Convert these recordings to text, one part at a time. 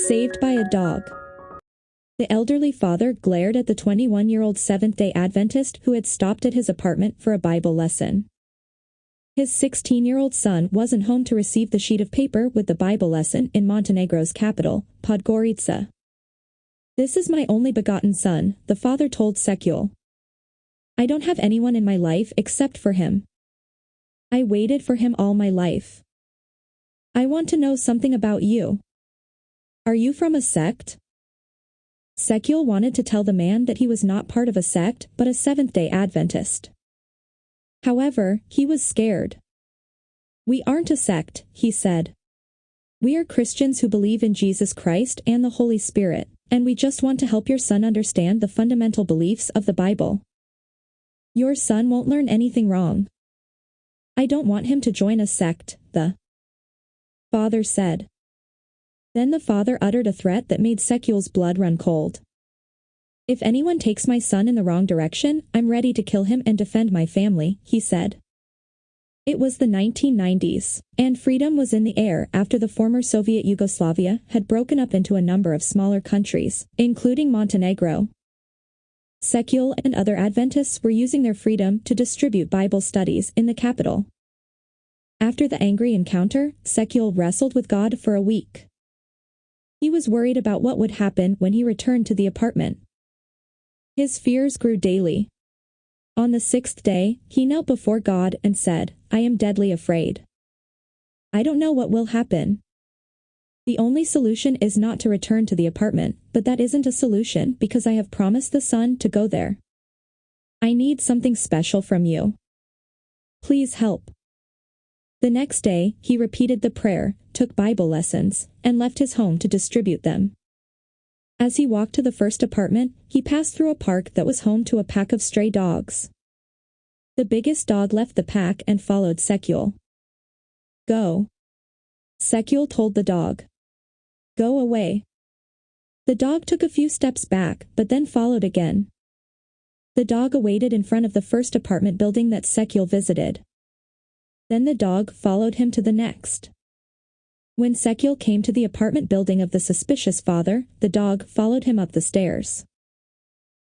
Saved by a dog. The elderly father glared at the 21-year-old Seventh-day Adventist who had stopped at his apartment for a Bible lesson. His 16-year-old son wasn't home to receive the sheet of paper with the Bible lesson in Montenegro's capital, Podgorica. "This is my only begotten son," the father told Sekule. "I don't have anyone in my life except for him. I waited for him all my life. I want to know something about you. Are you from a sect?" Sekule wanted to tell the man that he was not part of a sect but a Seventh-day Adventist. However, he was scared. "We aren't a sect," he said. "We are Christians who believe in Jesus Christ and the Holy Spirit, and we just want to help your son understand the fundamental beliefs of the Bible. Your son won't learn anything wrong. I don't want him to join a sect," the father said. Then the father uttered a threat that made Sekule's blood run cold. "If anyone takes my son in the wrong direction, I'm ready to kill him and defend my family," he said. It was the 1990s, and freedom was in the air after the former Soviet Yugoslavia had broken up into a number of smaller countries, including Montenegro. Sekule and other Adventists were using their freedom to distribute Bible studies in the capital. After the angry encounter, Sekule wrestled with God for a week. He was worried about what would happen when he returned to the apartment. His fears grew daily. On the 6th day, he knelt before God and said, "I am deadly afraid. I don't know what will happen. The only solution is not to return to the apartment, but that isn't a solution because I have promised the son to go there. I need something special from you. Please help." The next day, he repeated the prayer, took Bible lessons, and left his home to distribute them. As he walked to the first apartment, he passed through a park that was home to a pack of stray dogs. The biggest dog left the pack and followed Sekule. "Go." Sekule told the dog. "Go away." The dog took a few steps back, but then followed again. The dog awaited in front of the first apartment building that Sekule visited. Then the dog followed him to the next. When Sekule came to the apartment building of the suspicious father, the dog followed him up the stairs.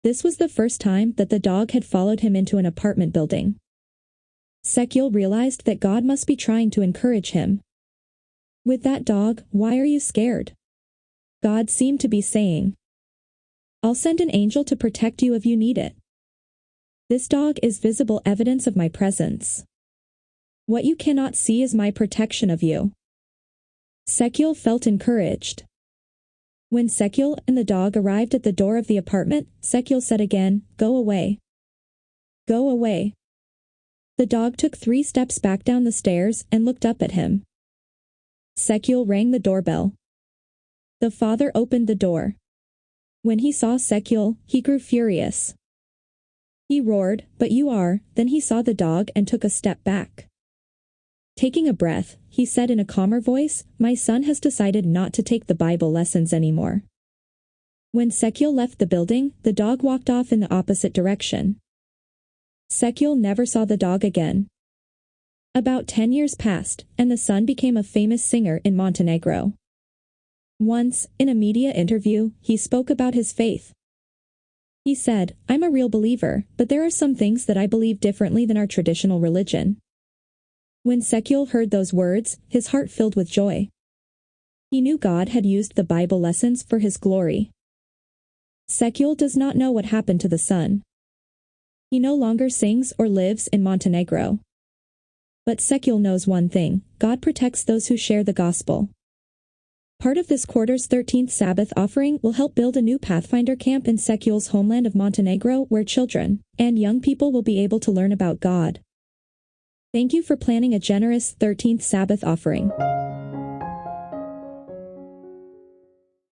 This was the first time that the dog had followed him into an apartment building. Sekule realized that God must be trying to encourage him. "With that dog, why are you scared?" God seemed to be saying. "I'll send an angel to protect you if you need it. This dog is visible evidence of my presence. What you cannot see is my protection of you." Sekule felt encouraged. When Sekule and the dog arrived at the door of the apartment, Sekule said again, "Go away. Go away." The dog took 3 steps back down the stairs and looked up at him. Sekule rang the doorbell. The father opened the door. When he saw Sekule, he grew furious. He roared, "But you are," then he saw the dog and took a step back. Taking a breath, he said in a calmer voice, "My son has decided not to take the Bible lessons anymore." When Sekule left the building, the dog walked off in the opposite direction. Sekule never saw the dog again. About 10 years passed, and the son became a famous singer in Montenegro. Once, in a media interview, he spoke about his faith. He said, "I'm a real believer, but there are some things that I believe differently than our traditional religion." When Sekule heard those words, his heart filled with joy. He knew God had used the Bible lessons for his glory. Sekule does not know what happened to the son. He no longer sings or lives in Montenegro. But Sekule knows one thing: God protects those who share the gospel. Part of this quarter's 13th Sabbath offering will help build a new Pathfinder camp in Sekule's homeland of Montenegro where children and young people will be able to learn about God. Thank you for planning a generous 13th Sabbath offering.